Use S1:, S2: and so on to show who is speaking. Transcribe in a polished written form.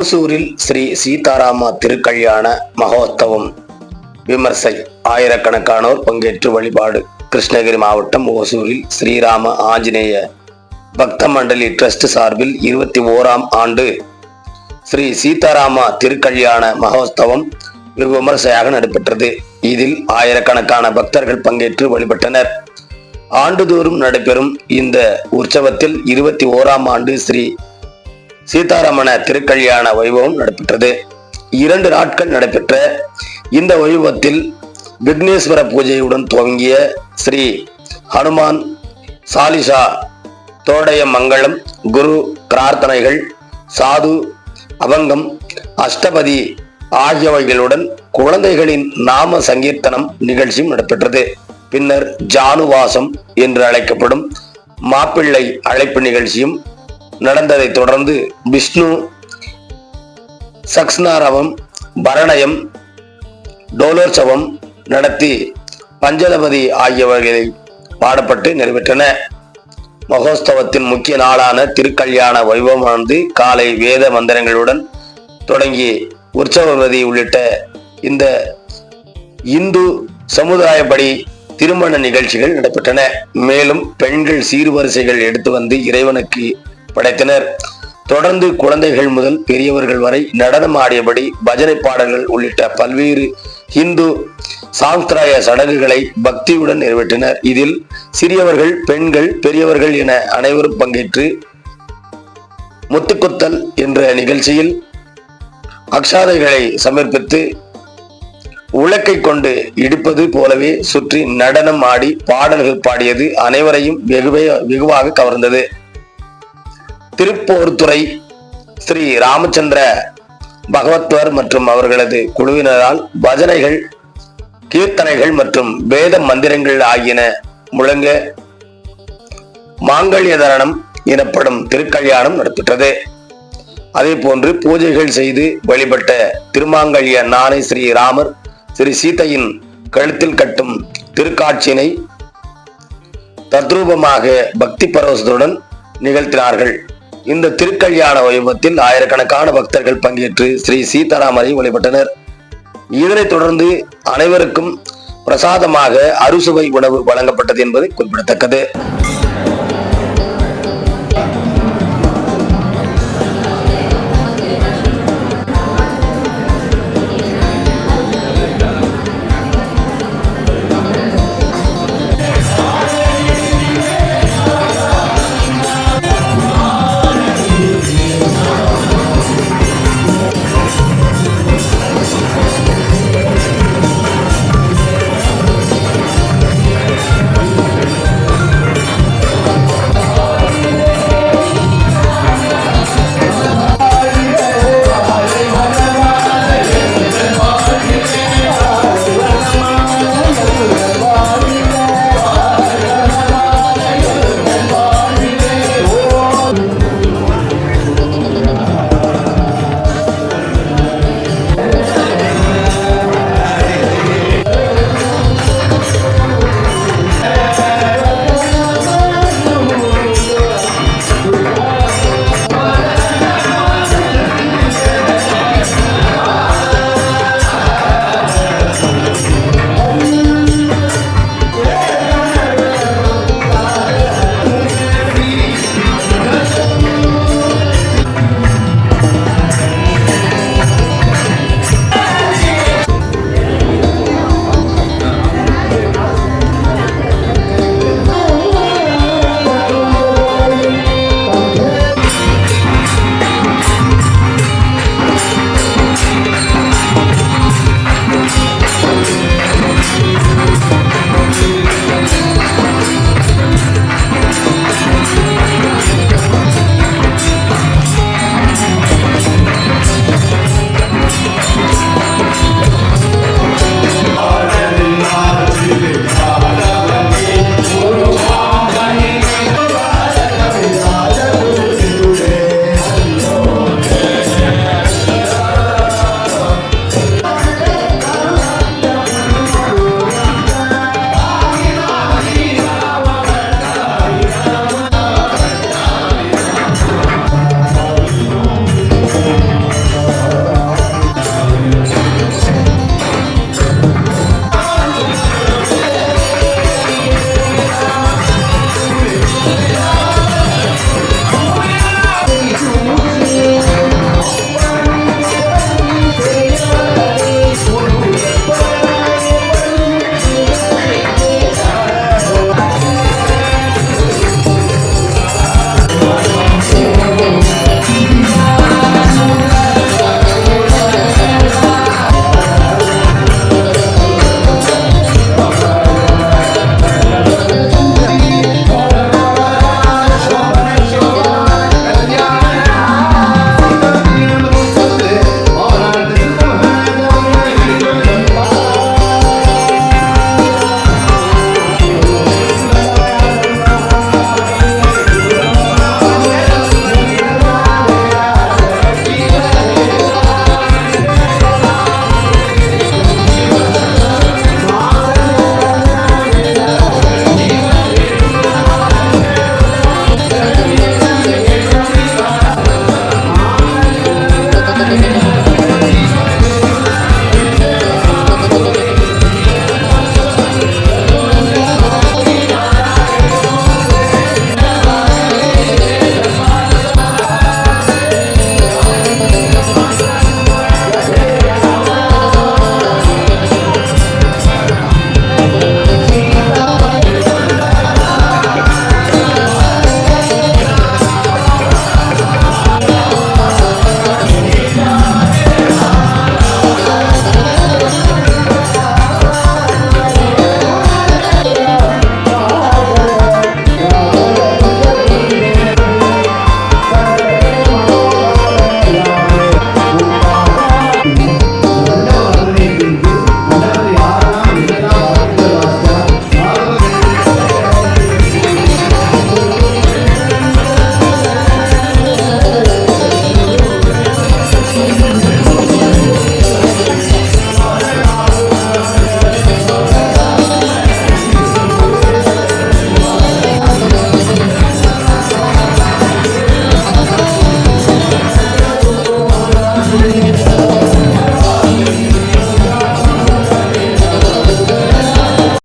S1: ஓசூரில் ஸ்ரீ சீதாராம திருக்கல்யாண மகோத்சவம் விமர்சை. ஆயிரக்கணக்கானோர் பங்கேற்று வழிபாடு. கிருஷ்ணகிரி மாவட்டம் ஓசூரில் ஸ்ரீராம ஆஞ்சநேய பக்த மண்டலி டிரஸ்ட் சார்பில் 21ஆம் ஆண்டு ஸ்ரீ சீதாராம திருக்கல்யாண மகோத்சவம் வெகு விமர்சையாக நடைபெற்றது. இதில் ஆயிரக்கணக்கான பக்தர்கள் பங்கேற்று வழிபட்டனர். ஆண்டுதோறும் நடைபெறும் இந்த உற்சவத்தில் 21ஆம் ஆண்டு ஸ்ரீ சீதாராமன திருக்கல்யாண வைபவம் நடைபெற்றது. 2 நாட்கள் நடைபெற்ற இந்த வைபவத்தில் விக்னேஸ்வர பூஜையுடன் துவங்கிய ஸ்ரீ ஹனுமான் சாலிசா, தோடைய மங்களம், குரு பிரார்த்தனைகள், சாது அபங்கம், அஷ்டபதி ஆகியவைகளுடன் குழந்தைகளின் நாம சங்கீர்த்தனம் நிகழ்ச்சியும் நடைபெற்றது. பின்னர் ஜானுவாசம் என்று அழைக்கப்படும் மாப்பிள்ளை அழைப்பு நிகழ்ச்சியும் நடந்ததை தொடர்ந்து விஷ்ணு சக்ஸ்நாரவம், பரணயம், டோலோற்சவம் நடத்தி பஞ்சதபதி ஆகியவைகளை பாடப்பட்டு நிறைவேற்றன. மகோத்சவத்தின் முக்கிய நாளான திருக்கல்யாண வைபவமானது காலை வேத மந்திரங்களுடன் தொடங்கி உற்சவபதி உள்ளிட்ட இந்த இந்து சமுதாயப்படி திருமண நிகழ்ச்சிகள் நடைபெற்றன. மேலும் பெண்கள் சீர்வரிசைகள் எடுத்து வந்து இறைவனுக்கு படைத்தனர். தொடர்ந்து குழந்தைகள் முதல் பெரியவர்கள் வரை நடனம் ஆடியபடி பஜனை பாடல்கள் உள்ளிட்ட பல்வேறு இந்து சாஸ்திராய சடங்குகளை பக்தியுடன் நிறைவேற்றினர். இதில் சிறியவர்கள், பெண்கள், பெரியவர்கள் என அனைவரும் பங்கேற்று முத்துக்குத்தல் என்ற நிகழ்ச்சியில் அக்ஷாதைகளை சமர்ப்பித்து உலக்கை கொண்டு இடிப்பது போலவே சுற்றி நடனம் ஆடி பாடல்கள் பாடியது அனைவரையும் வெகுவாக கவர்ந்தது. திருப்போர்துறை ஸ்ரீ ராமச்சந்திர பகவத்வர் மற்றும் அவர்களது குழுவினரால் பஜனைகள், கீர்த்தனைகள் மற்றும் வேத மந்திரங்கள் ஆகியன முழங்க மாங்கல்யதரணம் எனப்படும் திருக்கல்யாணம் நடைபெற்றது. அதே போன்று பூஜைகள் செய்து வழிபட்ட திருமாங்கல்ய நாணை ஸ்ரீ ராமர் ஸ்ரீ சீதையின் கழுத்தில் கட்டும் திருக்காட்சியினை தத்ரூபமாக பக்தி பரவசத்துடன் நிகழ்த்தினார்கள். இந்த திருக்கல்யாண வைபவத்தில் ஆயிரக்கணக்கான பக்தர்கள் பங்கேற்று ஸ்ரீ சீதாராமரை வழிபட்டனர். இதனைத் தொடர்ந்து அனைவருக்கும் பிரசாதமாக அறுசுவை உணவு வழங்கப்பட்டது என்பது குறிப்பிடத்தக்கது.